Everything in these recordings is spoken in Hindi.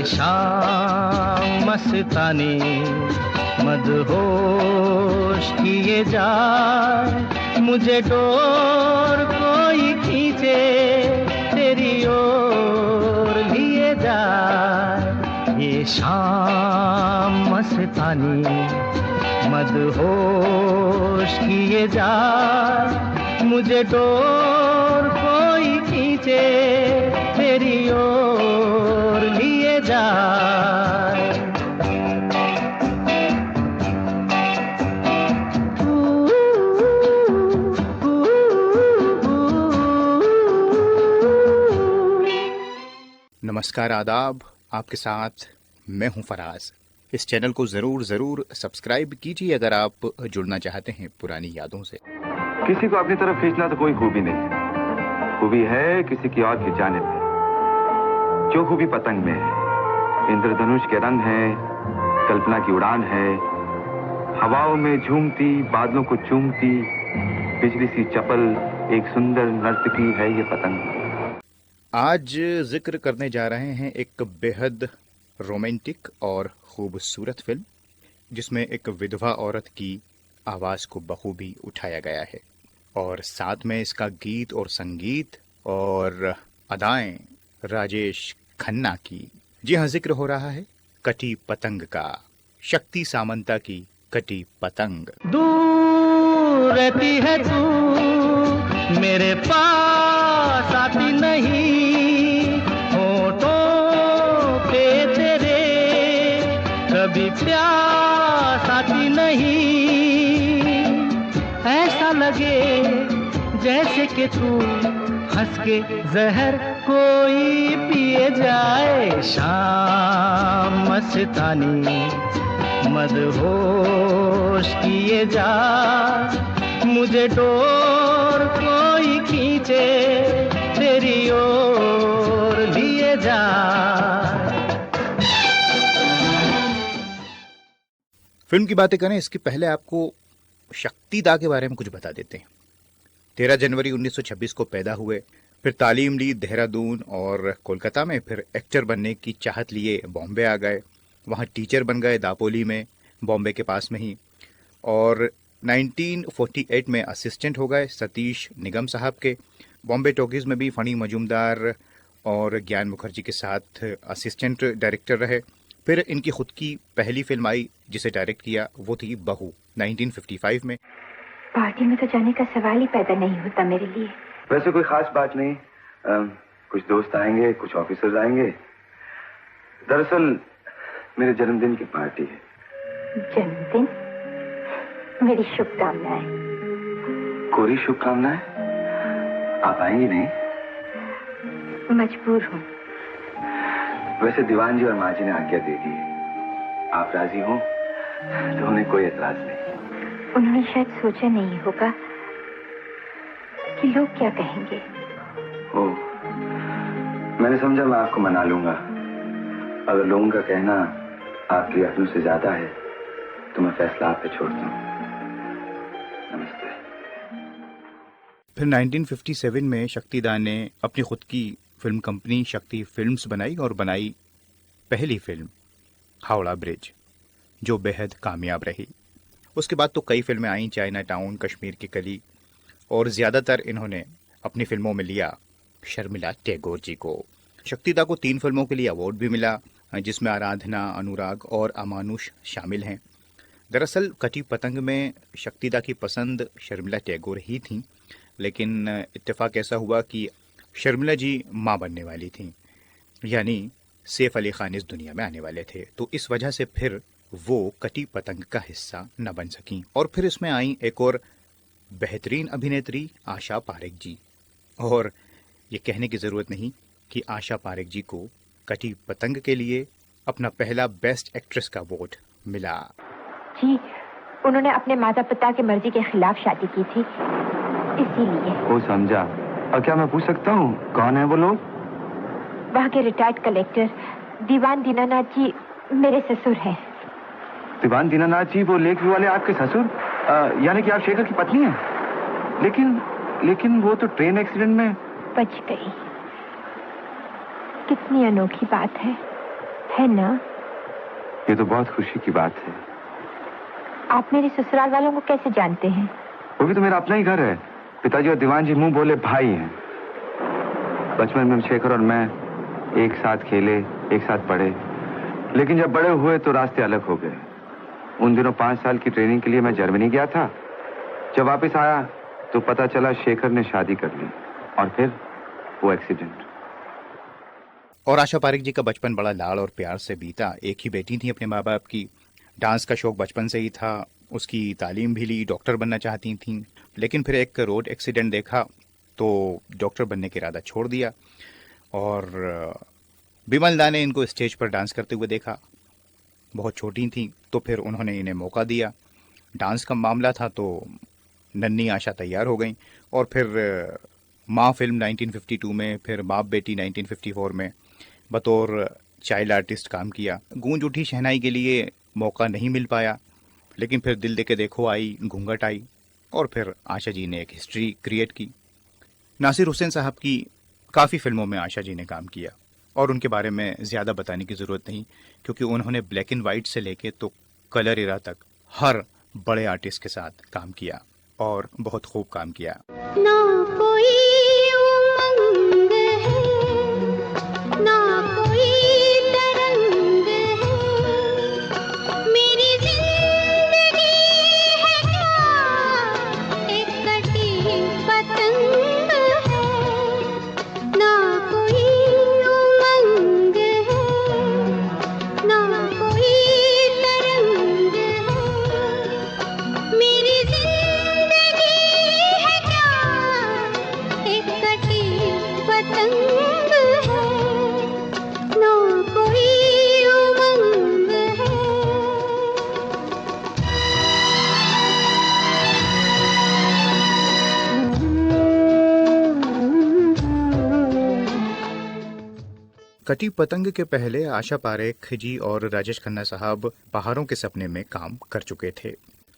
शाम मस्तानी मदहोश किए जाए, मुझे डोर कोई खींचे तेरी ओर लिए जाए। ये शाम मस्तानी मदहोश किए जाए, मुझे डोर कोई खींचे तेरी ओर लिए जाए। नमस्कार, आदाब। आपके साथ मैं हूं फराज। इस चैनल को ज़रूर सब्सक्राइब कीजिए अगर आप जुड़ना चाहते हैं पुरानी यादों से। किसी को अपनी तरफ खींचना तो कोई खूबी नहीं, खूबी है किसी की और खिंचाने में। जो खूबी पतंग में है, इंद्रधनुष के रंग है, कल्पना की उड़ान है, हवाओं में झूमती, बादलों को चूमती, बिजली सी चपल एक सुंदर नर्तकी है ये पतंग। आज जिक्र करने जा रहे हैं एक बेहद रोमांटिक और खूबसूरत फिल्म, जिसमें एक विधवा औरत की आवाज़ को बखूबी उठाया गया है और साथ में इसका गीत और संगीत और अदाएं राजेश खन्ना की। जी हाँ, जिक्र हो रहा है कटी पतंग का, शक्ति सामंता की कटी पतंग। दूर रहती है तू, मेरे पास आती नहीं, होठों पे तेरे कभी प्यास आती नहीं। ऐसा लगे जैसे कि तू हंस के जहर कोई पिए जाए। शाम मस्तानी मदहोश किए जा, मुझे डोर कोई खींचे तेरी ओर लिए जा। फिल्म की बातें करें इसके पहले आपको शक्तिदा के बारे में कुछ बता देते हैं। 13 जनवरी 1926 को पैदा हुए, फिर तालीम ली देहरादून और कोलकाता में, फिर एक्टर बनने की चाहत लिए बॉम्बे आ गए, वहाँ टीचर बन गए दापोली में, बॉम्बे के पास में ही, और 1948 में असिस्टेंट हो गए सतीश निगम साहब के। बॉम्बे टॉकीज में भी फणी मजूमदार और ज्ञान मुखर्जी के साथ असिस्टेंट डायरेक्टर रहे। फिर इनकी खुद की पहली फिल्म आई जिसे डायरेक्ट किया, वो थी बहू 1955 में। पार्टी में तो जाने का सवाल ही पैदा नहीं होता मेरे लिए। वैसे कोई खास बात नहीं, कुछ दोस्त आएंगे, कुछ ऑफिसर्स आएंगे। दरअसल मेरे जन्मदिन की पार्टी है। जन्मदिन? मेरी शुभकामनाएं। कोरी शुभकामनाएं? आप आएंगी नहीं? मजबूर हूँ। वैसे दीवान जी और माँ जी ने आज्ञा दे दी है। आप राजी हो तो उन्हें कोई एतराज नहीं। उन्होंने शायद सोचा नहीं होगा कि लोग क्या कहेंगे। ओह, मैंने समझा मैं आपको मना लूंगा। अगर लोगों का कहना आपके लिए अपनों से ज्यादा है तो मैं फैसला आप पे छोड़ता हूँ। नमस्ते। फिर 1957 में शक्तिदा ने अपनी खुद की फिल्म कंपनी शक्ति फिल्म्स बनाई और बनाई पहली फिल्म हावड़ा ब्रिज, जो बेहद कामयाब रही। उसके बाद तो कई फिल्में आईं, चाइना टाउन, कश्मीर की कली, और ज़्यादातर इन्होंने अपनी फिल्मों में लिया शर्मिला टैगोर जी को। शक्तिदा को 3 फिल्मों के लिए अवार्ड भी मिला, जिसमें आराधना, अनुराग और अमानुष शामिल हैं। दरअसल कटी पतंग में शक्तिदा की पसंद शर्मिला टैगोर ही थीं, लेकिन इत्तेफाक ऐसा हुआ कि शर्मिला जी माँ बनने वाली थीं, यानी सैफ अली खान इस दुनिया में आने वाले थे, तो इस वजह से फिर वो कटी पतंग का हिस्सा न बन सकीं। और फिर इसमें आई एक और बेहतरीन अभिनेत्री आशा पारेख जी, और ये कहने की ज़रूरत नहीं कि आशा पारेख जी को कटी पतंग के लिए अपना पहला बेस्ट एक्ट्रेस का वोट मिला। जी, उन्होंने अपने माता पिता की मर्जी के खिलाफ शादी की थी, इसीलिए। वो समझा। और क्या मैं पूछ सकता हूँ कौन है वो लोग? वहाँ के रिटायर्ड कलेक्टर दीवान दीनानाथ जी मेरे ससुर हैं। दीवान दीनानाथ जी वो लेक व्यू वाले आपके ससुर? यानी कि आप शेखर की पत्नी हैं? लेकिन वो तो ट्रेन एक्सीडेंट में बच गई। कितनी अनोखी बात है। है ना? ये तो बहुत खुशी की बात है। आप मेरे ससुराल वालों को कैसे जानते हैं? वो भी तो मेरा अपना ही घर है। पिताजी और दीवान जी मुंह बोले भाई हैं। बचपन में शेखर और मैं एक साथ खेले, एक साथ पढ़े, लेकिन जब बड़े हुए तो रास्ते अलग हो गए। उन दिनों 5 साल की ट्रेनिंग के लिए मैं जर्मनी गया था। जब वापस आया तो पता चला शेखर ने शादी कर ली और फिर वो एक्सीडेंट। और आशा पारेख जी का बचपन बड़ा लाड़ और प्यार से बीता। एक ही बेटी थी अपने माँ बाप की। डांस का शौक बचपन से ही था। उसकी तालीम भी ली, डॉक्टर बनना चाहती थीं, लेकिन फिर एक रोड एक्सीडेंट देखा तो डॉक्टर बनने का इरादा छोड़ दिया। और बिमल दा ने इनको स्टेज पर डांस करते हुए देखा। बहुत छोटी थी तो फिर उन्होंने इन्हें मौका दिया। डांस का मामला था तो नन्ही आशा तैयार हो गई और फिर माँ फिल्म 1952 में, फिर बाप बेटी 1954 में बतौर चाइल्ड आर्टिस्ट काम किया। गूंज उठी शहनाई के लिए मौका नहीं मिल पाया, लेकिन फिर दिल दे के देखो आई, घूंघट आई और फिर आशा जी ने एक हिस्ट्री क्रिएट की। नासिर हुसैन साहब की काफ़ी फिल्मों में आशा जी ने काम किया और उनके बारे में ज़्यादा बताने की ज़रूरत नहीं, क्योंकि उन्होंने ब्लैक एंड वाइट से लेके तो कलर एरा तक हर बड़े आर्टिस्ट के साथ काम किया और बहुत खूब काम किया। ना कोई उमंग है, ना कोई तरंग है, मेरी जिंदगी है क्या एक कटी पतंग है। ना कोई उमंग है, ना कोई तरंग है, मेरी जिंदगी है क्या एक कटी पतंग है। ना कोई उमंग है। कटी पतंग के पहले आशा पारेख जी और राजेश खन्ना साहब बहारों के सपने में काम कर चुके थे।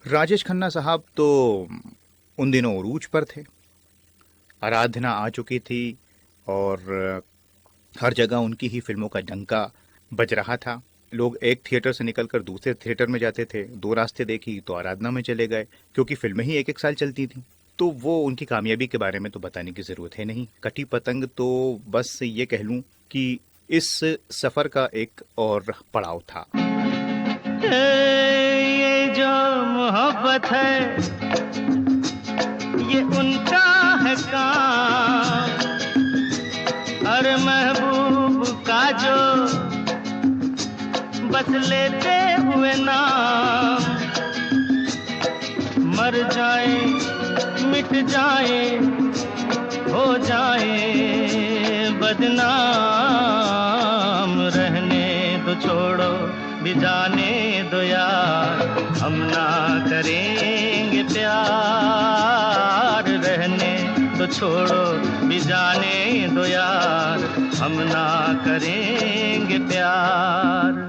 राजेश खन्ना साहब तो उन दिनों उरूज पर थे। आराधना आ चुकी थी और हर जगह उनकी ही फिल्मों का डंका बज रहा था। लोग एक थिएटर से निकलकर दूसरे थिएटर में जाते थे। 2 रास्ते देखी तो आराधना में चले गए, क्योंकि फिल्में ही एक साल चलती थी। तो वो उनकी कामयाबी के बारे में तो बताने की ज़रूरत है नहीं। कटी पतंग तो बस ये कह लूँ कि इस सफ़र का एक और पड़ाव था। ये जो मोहब्बत है ये उनका है काम, हर महबूब का जो बस लेते हुए नाम। मर जाए मिट जाए हो जाए बदनाम, रहने दो छोड़ो भी जाने दो यार, हम ना करेंगे प्यार। रहने दो छोड़ो भी जाने दो यार, हम ना करेंगे प्यार।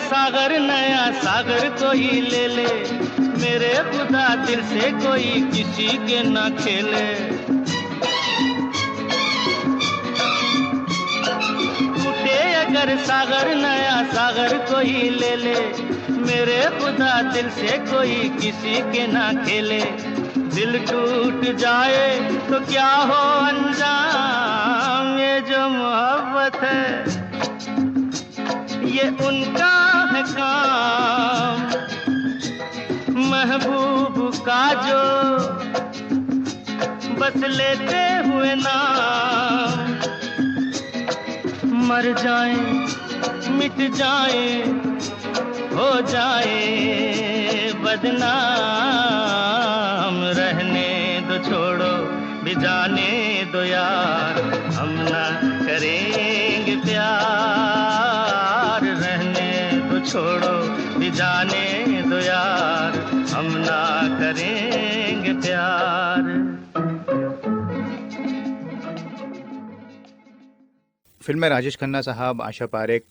सागर नया सागर कोई ले ले, मेरे खुदा दिल से कोई किसी के ना खेले। टूटे अगर सागर नया सागर कोई ले ले, मेरे खुदा दिल से कोई किसी के ना खेले। दिल टूट जाए तो क्या हो अंजाम, ये जो मोहब्बत है ये उनका है काम। महबूब का जो बस लेते हुए नाम। मर जाए मिट जाए हो जाए बदनाम, रहने दो छोड़ो भी जाने दो यार, हम ना करेंगे प्यार। रहने दो छोड़ो भी जाने दो यार, हम ना करेंगे प्यार। फिल्म में राजेश खन्ना साहब, आशा पारेख,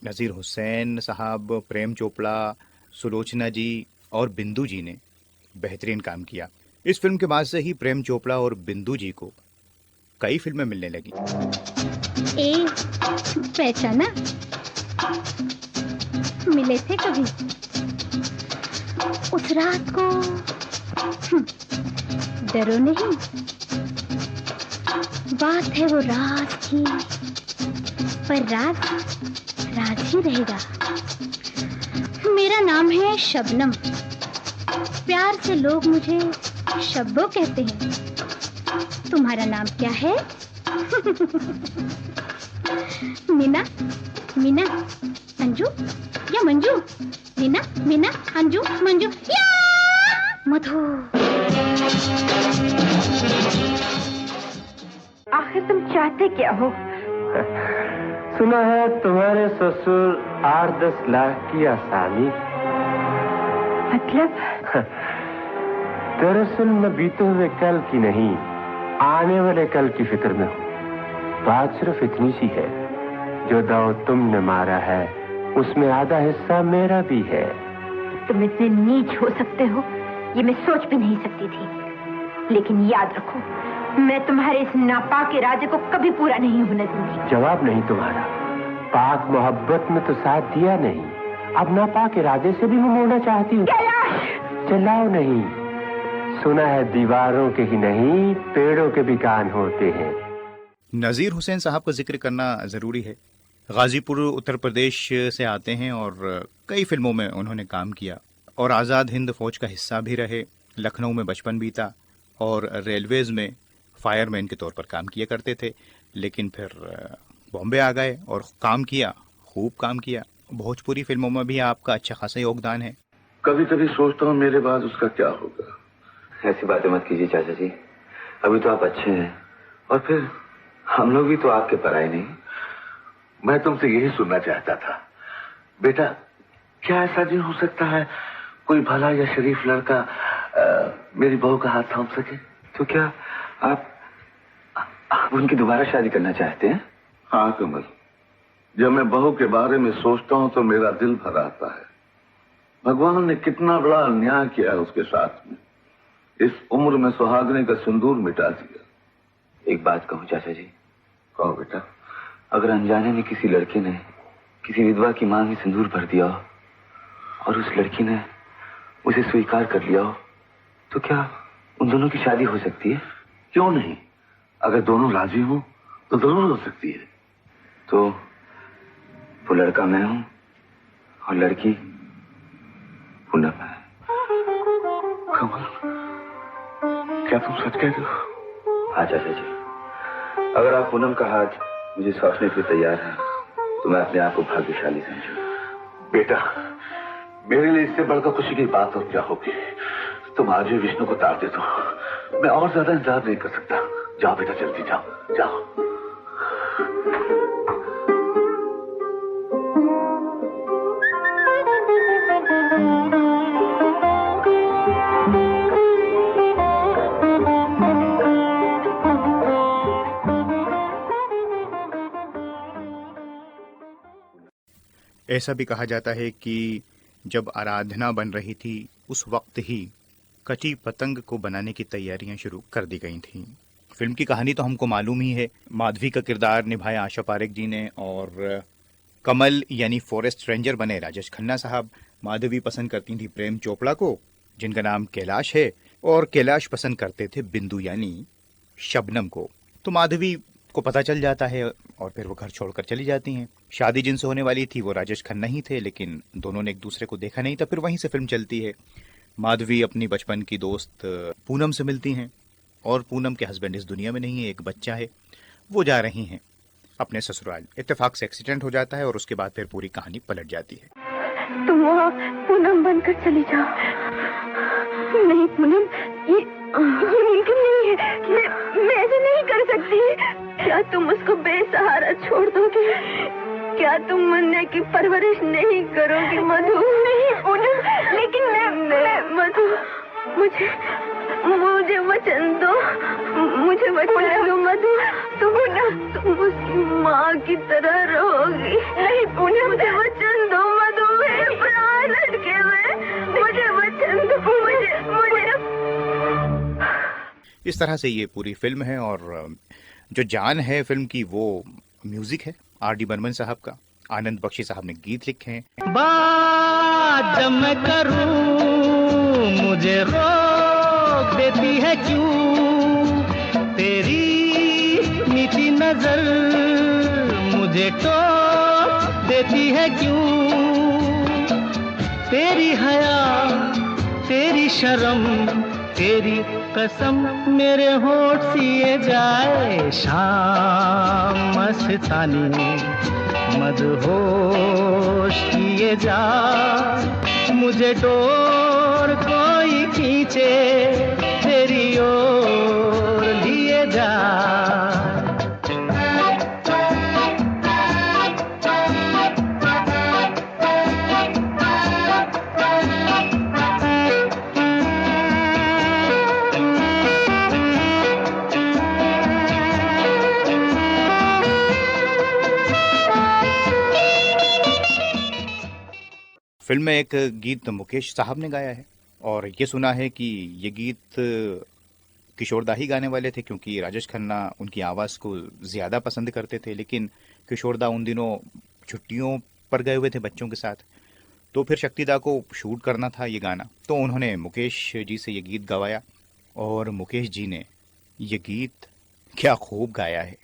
नज़ीर हुसैन साहब, प्रेम चोपड़ा, सुलोचना जी और बिंदु जी ने बेहतरीन काम किया। इस फिल्म के बाद से ही प्रेम चोपड़ा और बिंदु जी को कई फिल्में मिलने लगी। ए, पहचाना? मिले थे कभी उस रात को? डरो नहीं, बात है वो राज की, पर राज राज ही रहेगा। मेरा नाम है शबनम, प्यार से लोग मुझे शब्बो कहते हैं। तुम्हारा नाम क्या है? मीना, मीना, अंजू या मंजू? मीना, मीना, अंजू, मंजू या मधु। आखिर तुम चाहते क्या हो? सुना है तुम्हारे ससुर 8-10 लाख की आसामी। मतलब? दरअसल मैं बीते हुए कल की नहीं, आने वाले कल की फिक्र में हूँ। बात सिर्फ इतनी सी है, जो दाव तुमने मारा है उसमें आधा हिस्सा मेरा भी है। तुम इतने नीच हो सकते हो, ये मैं सोच भी नहीं सकती थी। लेकिन याद रखो, मैं तुम्हारे इस नापाक इरादे को कभी पूरा नहीं होने दूंगी। जवाब नहीं तुम्हारा। पाक मोहब्बत में तो साथ दिया नहीं, अब नापाक इरादे से भी मैं मोड़ना चाहती हूँ। चलाओ नहीं। सुना है दीवारों के ही नहीं, पेड़ों के भी कान होते हैं। नज़ीर हुसैन साहब का जिक्र करना ज़रूरी है। गाजीपुर उत्तर प्रदेश से आते हैं और कई फिल्मों में उन्होंने काम किया और आज़ाद हिंद फौज का हिस्सा भी रहे। लखनऊ में बचपन बीता और रेलवेज में फायरमैन के तौर पर काम किया करते थे, लेकिन फिर बॉम्बे आ गए और काम किया, खूब काम किया। भोजपुरी फिल्मों में भी आपका अच्छा खासा योगदान है। कभी कभी सोचता हूँ मेरे बाद उसका क्या होगा। ऐसी बातें मत कीजिए चाचा जी, अभी तो आप अच्छे हैं और फिर हम लोग भी तो आपके पराए नहीं। मैं तुमसे यही सुनना चाहता था बेटा, क्या ऐसा दिन हो सकता है कोई भला या शरीफ लड़का मेरी बहू का हाथ थाम सके? तो क्या आप उनकी दोबारा शादी करना चाहते हैं? हाँ कमल, जब मैं बहू के बारे में सोचता हूँ तो मेरा दिल भर आता है। भगवान ने कितना बड़ा अन्याय किया है उसके साथ में। इस उम्र में सुहागने का सिंदूर मिटा दिया। एक बात कहूँ चाचा जी। कहो बेटा। अगर अनजाने में किसी लड़के ने किसी विधवा की मांग में सिंदूर भर दिया हो और उस लड़की ने उसे स्वीकार कर लिया हो, तो क्या उन दोनों की शादी हो सकती है? क्यों नहीं, अगर दोनों राजी हो तो जरूर हो सकती है। तो वो लड़का मैं हूं और लड़की पूनम है। कमल, क्या तुम सच कह रहे हो? हाँ चाचा जी, अगर आप पूनम का हाथ मुझे सौंपने के लिए तैयार हैं तो मैं अपने आप को भाग्यशाली समझूं। बेटा, मेरे लिए इससे बढ़कर खुशी की बात और क्या होगी। तुम आज ही विष्णु को तार दे दो, मैं और ज्यादा इंतजार नहीं कर सकता। जाओ बेटा, जल्दी जाओ जाओ। ऐसा भी कहा जाता है कि जब आराधना बन रही थी उस वक्त ही कटी पतंग को बनाने की तैयारियां शुरू कर दी गई थीं। फिल्म की कहानी तो हमको मालूम ही है। माधवी का किरदार निभाया आशा पारेख जी ने और कमल यानी फॉरेस्ट रेंजर बने राजेश खन्ना साहब। माधवी पसंद करती थी प्रेम चोपड़ा को, जिनका नाम कैलाश है, और कैलाश पसंद करते थे बिंदु यानी शबनम को। तो माधवी को पता चल जाता है और फिर वो घर छोड़कर चली जाती हैं। शादी जिनसे होने वाली थी वो राजेश खन्ना ही थे, लेकिन दोनों ने एक दूसरे को देखा नहीं था। फिर वहीं से फिल्म चलती है। माधवी अपनी बचपन की दोस्त पूनम से मिलती हैं और पूनम के हस्बैंड इस दुनिया में नहीं है, एक बच्चा है। वो जा रही हैं अपने ससुराल। इत्तेफाक से एक्सीडेंट हो जाता है और उसके बाद फिर पूरी कहानी पलट जाती है। तुम वहाँ पूनम बनकर चली जाओ। नहीं पूनम, ये मुमकिन नहीं है। मैं ऐसे नहीं कर सकती। क्या तुम उसको बेसहारा छोड़ दोगे? क्या तुम मुन्ने की परवरिश नहीं करोगी मधु? नहीं पूनम, लेकिन मैं मधु, मुझे वचन दो, मुझे वचन दो मधु। तुम तुम उसकी माँ की तरह रहोगी। नहीं पूनम, मुझे वचन दो मधु, मेरे प्राण लटके हुए, मुझे वचन दो, मुझे। इस तरह से ये पूरी फिल्म है और जो जान है फिल्म की वो म्यूजिक है R.D. बर्मन साहब का। आनंद बख्शी साहब ने गीत लिखे हैं। बात जब मैं करूं मुझे रोक देती है क्यों, तेरी मीठी नजर मुझे टोक देती है क्यों, तेरी हया तेरी शर्म तेरी कसम मेरे होठ सिए जाए शाम मस्तानी मदहोश किए जा, मुझे डोर कोई खींचे तेरी ओर लिए जा। फिल्म में एक गीत मुकेश साहब ने गाया है और ये सुना है कि ये गीत किशोर दा ही गाने वाले थे, क्योंकि राजेश खन्ना उनकी आवाज़ को ज़्यादा पसंद करते थे। लेकिन किशोर दा उन दिनों छुट्टियों पर गए हुए थे बच्चों के साथ, तो फिर शक्ति दा को शूट करना था ये गाना, तो उन्होंने मुकेश जी से ये गीत गवाया और मुकेश जी ने ये गीत क्या खूब गाया है।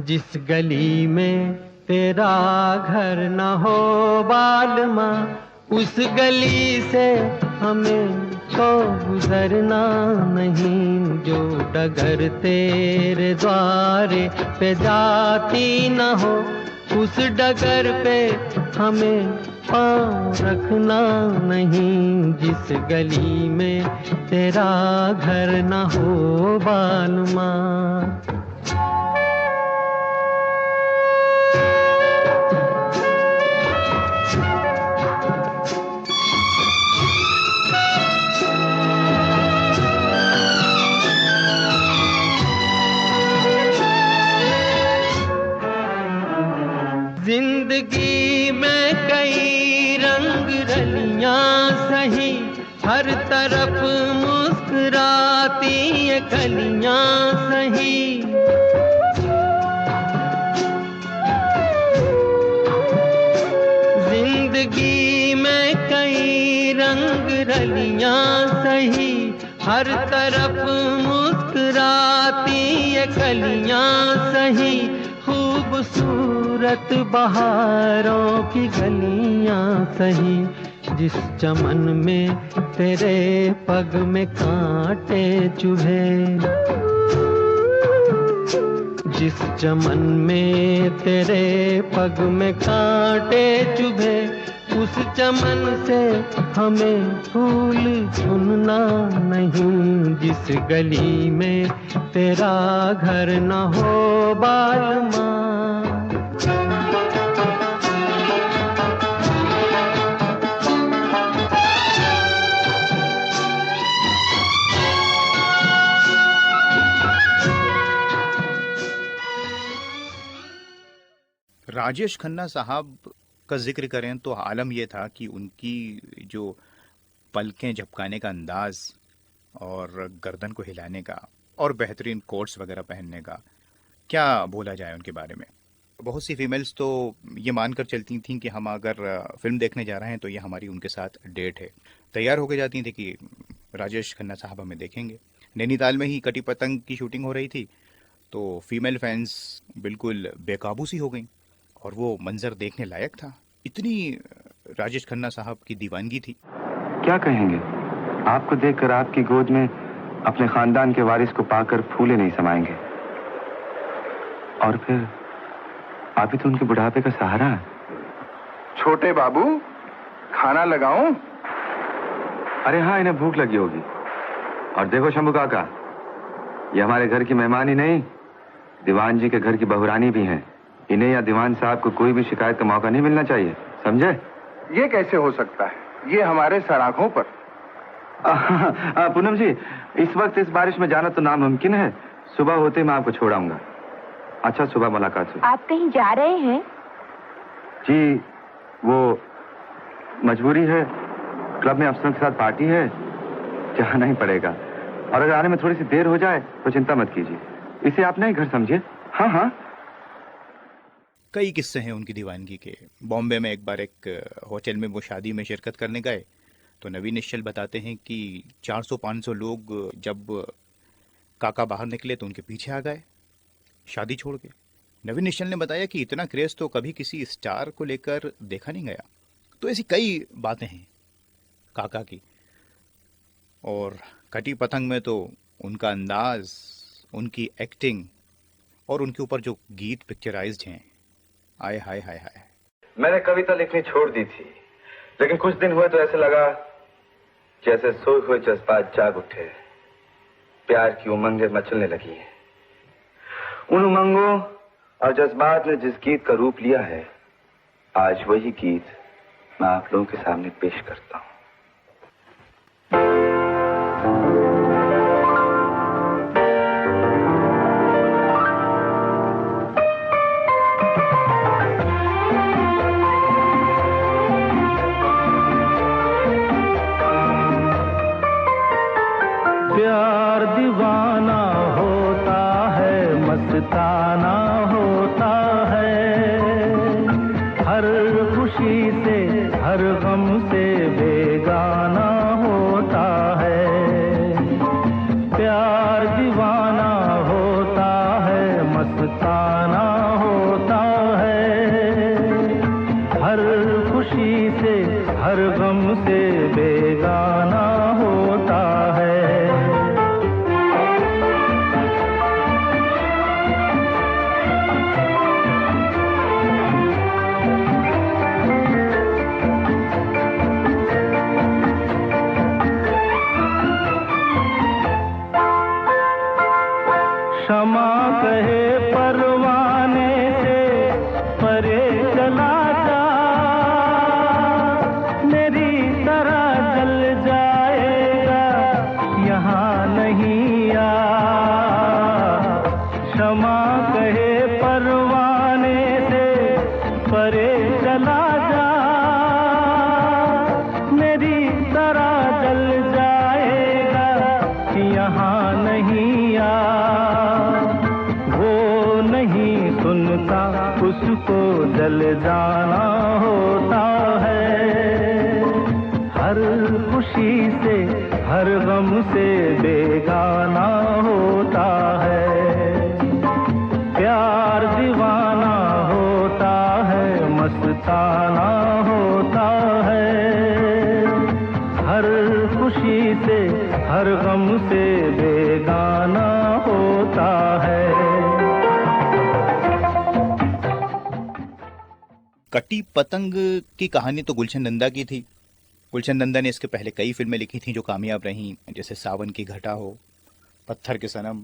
जिस गली में तेरा घर न हो बालमा, उस गली से हमें तो गुजरना नहीं, जो डगर तेरे द्वारे पे जाती न हो, उस डगर पे हमें पाँव रखना नहीं। जिस गली में तेरा घर न हो बालमा। जिंदगी में कई रंग रलियां सही, हर तरफ मुस्कुराती ये कलियां सही। जिंदगी में कई रंग रलियां सही, हर तरफ मुस्कुराती ये कलियां सही। खूबसूरत बहारों की गलियां सही, जिस चमन में तेरे पग में कांटे चुभे, जिस चमन में तेरे पग में कांटे चुभे, उस चमन से हमें फूल चुनना नहीं। जिस गली में तेरा घर न हो बालमा। राजेश खन्ना साहब का जिक्र करें तो आलम यह था कि उनकी जो पलकें झपकाने का अंदाज और गर्दन को हिलाने का और बेहतरीन कोट्स वगैरह पहनने का, क्या बोला जाए उनके बारे में। बहुत सी फीमेल्स तो ये मानकर चलती थीं कि हम अगर फिल्म देखने जा रहे हैं तो ये हमारी उनके साथ डेट है, तैयार होकर जाती थी कि राजेश खन्ना साहब हमें देखेंगे। नैनीताल में ही कटी पतंग की शूटिंग हो रही थी तो फीमेल फैंस बिल्कुल बेकाबू सी हो गई और वो मंजर देखने लायक था। इतनी राजेश खन्ना साहब की दीवानगी थी। क्या कहेंगे, आपको देखकर आपकी गोद में अपने खानदान के वारिस को पाकर फूले नहीं समाएंगे। और फिर आप ही तो उनके बुढ़ापे का सहारा हैं। छोटे बाबू, खाना लगाऊं? अरे हाँ, इन्हें भूख लगी होगी। और देखो शंभू काका, ये हमारे घर की मेहमान ही नहीं, दीवान जी के घर की बहुरानी भी हैं। इन्हें या दीवान साहब को कोई भी शिकायत का मौका नहीं मिलना चाहिए, समझे? ये कैसे हो सकता है? ये हमारे सर आंखों पर। पूनम जी, इस वक्त इस बारिश में जाना तो नामुमकिन है। सुबह होते मैं आपको छोड़ आऊंगा। अच्छा, सुबह मुलाकात हुई। आप कहीं जा रहे हैं? जी, वो मजबूरी है, क्लब में अफसरों के साथ पार्टी है, जाना ही पड़ेगा। और अगर आने में थोड़ी सी देर हो जाए तो चिंता मत कीजिए, इसे आप नहीं घर समझिए। हाँ हाँ। कई किस्से हैं उनकी दीवानगी के। बॉम्बे में एक बार एक होटल में वो शादी में शिरकत करने गए तो नवीन निश्चल बताते हैं कि 400-500 लोग जब काका बाहर निकले तो उनके पीछे आ गए शादी छोड़ के। नवीन निश्चल ने बताया कि इतना क्रेज तो कभी किसी स्टार को लेकर देखा नहीं गया। तो ऐसी कई बातें हैं काका की। और कटी पतंग में तो उनका अंदाज, उनकी एक्टिंग और उनके ऊपर जो गीत पिक्चराइज्ड हैं, आए हाय हाय हाय। मैंने कविता लिखनी छोड़ दी थी, लेकिन कुछ दिन हुए तो ऐसे लगा जैसे सोए हुए जज्बात जाग उठे, प्यार की उमंगें मचलने लगी हैं। उन उमंगों और जज्बात ने जिस गीत का रूप लिया है, आज वही गीत मैं आप लोगों के सामने पेश करता हूं। प्यार दीवाना होता है, मस्ताना होता है, हर खुशी से हर गम से बेगाना होता है। प्यार दीवाना होता है, मस्ताना होता है, हर खुशी से हर गम से बेगाना होता है। क्षमा कहे परवाने से परे चला जा, मेरी तरह जल जाएगा यहाँ नहीं आ। क्षमा कहे परवाने से परे चला जा, मेरी तरह जल जाएगा यहाँ नहीं आ। सुनता उसको जल जाना होता है, हर खुशी से हर गम से बेगाना होता है। प्यार दीवाना होता है, मस्ताना होता है, हर खुशी से हर गम से बेगाना होता है। कटी पतंग की कहानी तो गुलशन नंदा की थी। गुलशन नंदा ने इसके पहले कई फिल्में लिखी थीं जो कामयाब रहीं, जैसे सावन की घटा हो, पत्थर के सनम,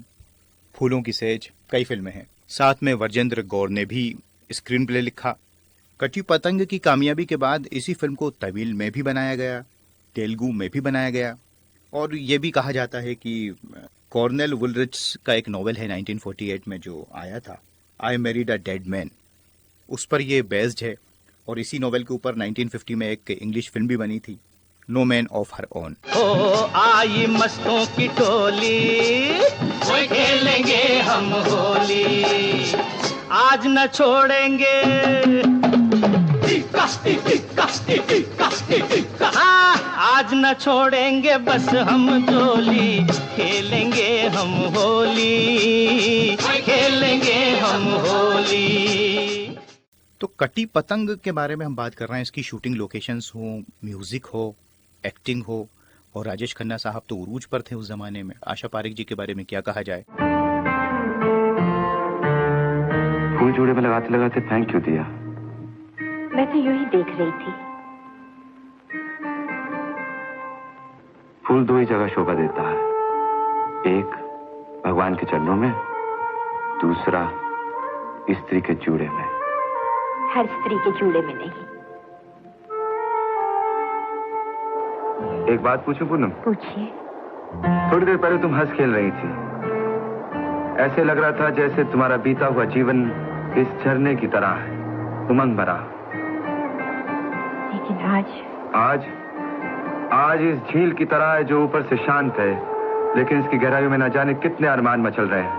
फूलों की सेज, कई फिल्में हैं। साथ में वर्जेंद्र गौर ने भी स्क्रीन प्ले लिखा। कटी पतंग की कामयाबी के बाद इसी फिल्म को तमिल में भी बनाया गया, तेलुगु में भी बनाया गया। और ये भी कहा जाता है कि कॉर्नेल वुलरिच का एक नॉवेल है 1948 में जो आया था, I married a dead man, उस पर ये बेस्ड है। और इसी नॉवेल के ऊपर 1950 में एक इंग्लिश फिल्म भी बनी थी, no man of her own. ओ आई मस्तों की टोली, खेलेंगे हम होली, आज न छोड़ेंगे, आज न छोड़ेंगे बस हम टोली, खेलेंगे हम होली, खेलेंगे हम होली। तो कटी पतंग के बारे में हम बात कर रहे हैं। इसकी शूटिंग लोकेशंस हो, म्यूजिक हो, एक्टिंग हो, और राजेश खन्ना साहब तो उरूज पर थे उस जमाने में। आशा पारेख जी के बारे में क्या कहा जाए। फूल जोड़े में लगाते लगाते फेंक क्यों दिया? मैं तो यूं ही देख रही थी। फूल दो ही जगह शोभा देता है, एक भगवान के चरणों में, दूसरा स्त्री के जूड़े में। हर स्त्री के जूड़े में नहीं। एक बात पूछूं पूनम? पूछिए। थोड़ी देर पहले तुम हंस खेल रही थी। ऐसे लग रहा था जैसे तुम्हारा बीता हुआ जीवन इस झरने की तरह है, उमंग भरा। लेकिन आज इस झील की तरह है जो ऊपर से शांत है, लेकिन इसकी गहराइयों में न जाने कितने अरमान मचल रहे हैं।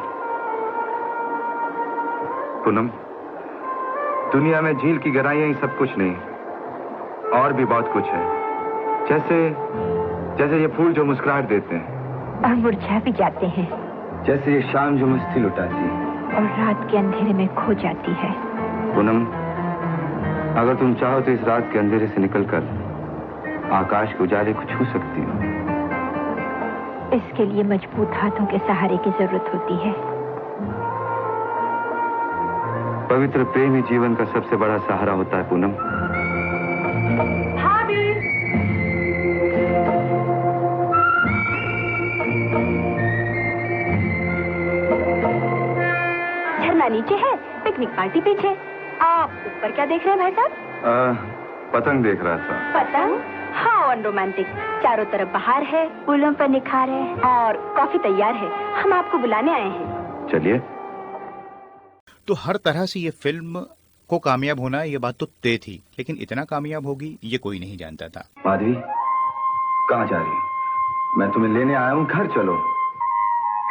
पूनम, दुनिया में झील की गहराइयां ही सब कुछ नहीं, और भी बहुत कुछ है। जैसे ये फूल जो मुस्कुराहट देते हैं और मुरझा भी जाते हैं, जैसे ये शाम जो मस्ती लुटाती है और रात के अंधेरे में खो जाती है। पूनम, अगर तुम चाहो तो इस रात के अंधेरे से निकलकर आकाश के उजाले को छू सकती हो। इसके लिए मजबूत हाथों के सहारे की जरूरत होती है। पवित्र प्रेम ही जीवन का सबसे बड़ा सहारा होता है पूनम। झरना नीचे है, पिकनिक पार्टी पीछे। आप ऊपर क्या देख रहे हैं भाई साहब? पतंग देख रहा था। पतंग? हाँ, रोमांटिक। चारों तरफ बहार है, फूलों पर निखार है और कॉफी तैयार है। हम आपको बुलाने आए हैं। चलिए। तो हर तरह से ये फिल्म को कामयाब होना, ये बात तो तय थी, लेकिन इतना कामयाब होगी ये कोई नहीं जानता था। माधवी, कहाँ जा रही? मैं तुम्हें लेने आया हूँ, घर चलो।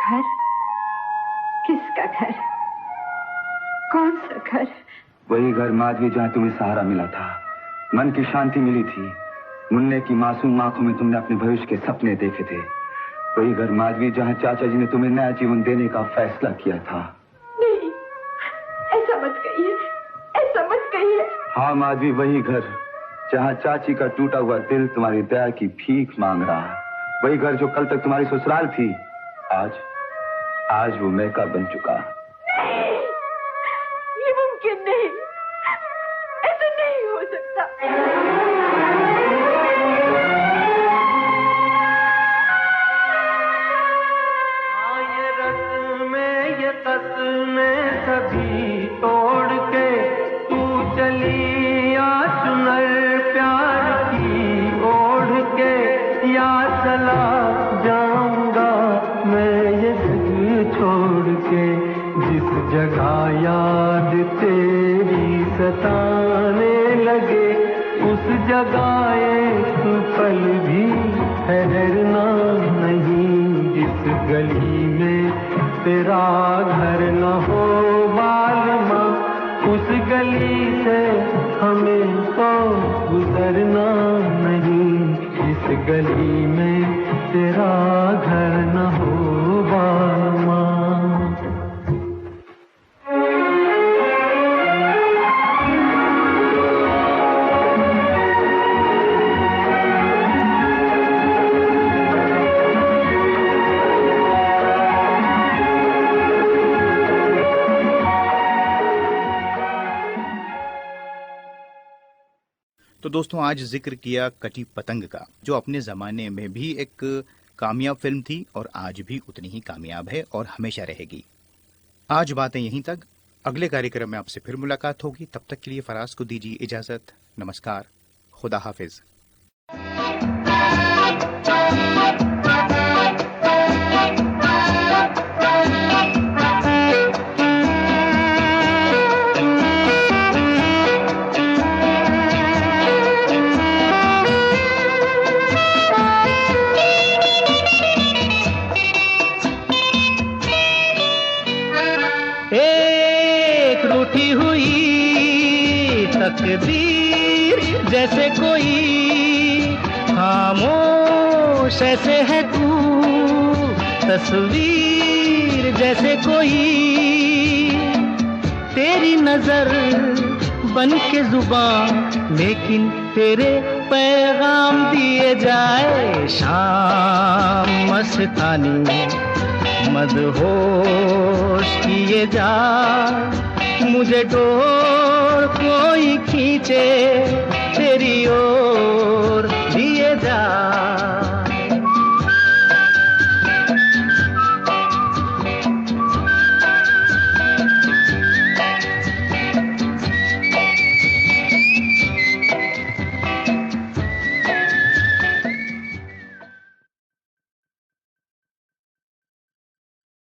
घर? किसका घर? कौन सा घर? वही घर माधवी जहाँ तुम्हें सहारा मिला था, मन की शांति मिली थी, मुन्ने की मासूम आंखों में तुमने अपने भविष्य के सपने देखे थे। वही घर माधवी जहाँ चाचा जी ने तुम्हें नया जीवन देने का फैसला किया था। नहीं, ऐसा मत कहिए, ऐसा मत कहिए। हाँ माधवी, वही घर जहाँ चाची का टूटा हुआ दिल तुम्हारी दया की भीख मांग रहा है। वही घर जो कल तक तुम्हारी ससुराल थी, आज वो मैका बन चुका। नहीं, ये मुमकिन नहीं, ऐसा नहीं हो सकता। ये रस्में ये कस्में सभी तोड़ के तू चली आ सुनर प्यार की ओढ़ के, या चला जाऊंगा मैं ये जग छोड़ के, जिस जगह याद तेरी सताने लगे उस जगह एक पल भी ठहरना नहीं। जिस गली में तेरा घर न हो मालूम, उस गली से हमें तो गुजरना नहीं। जिस गली में तेरा घर न हो मालूम। तो दोस्तों, आज जिक्र किया कटी पतंग का, जो अपने ज़माने में भी एक कामयाब फिल्म थी और आज भी उतनी ही कामयाब है और हमेशा रहेगी। आज बातें यहीं तक। अगले कार्यक्रम में आपसे फिर मुलाकात होगी। तब तक के लिए फराज को दीजिए इजाज़त। नमस्कार, खुदा हाफिज। तकदीर जैसे कोई खामोश ऐसे है तू, तस्वीर जैसे कोई तेरी नजर बन के जुबान, लेकिन तेरे पैगाम दिए जाए शाम मस्तानी मदहोश किए जा। मुझे डोर कोई खींचे तेरी ओर, दिए जा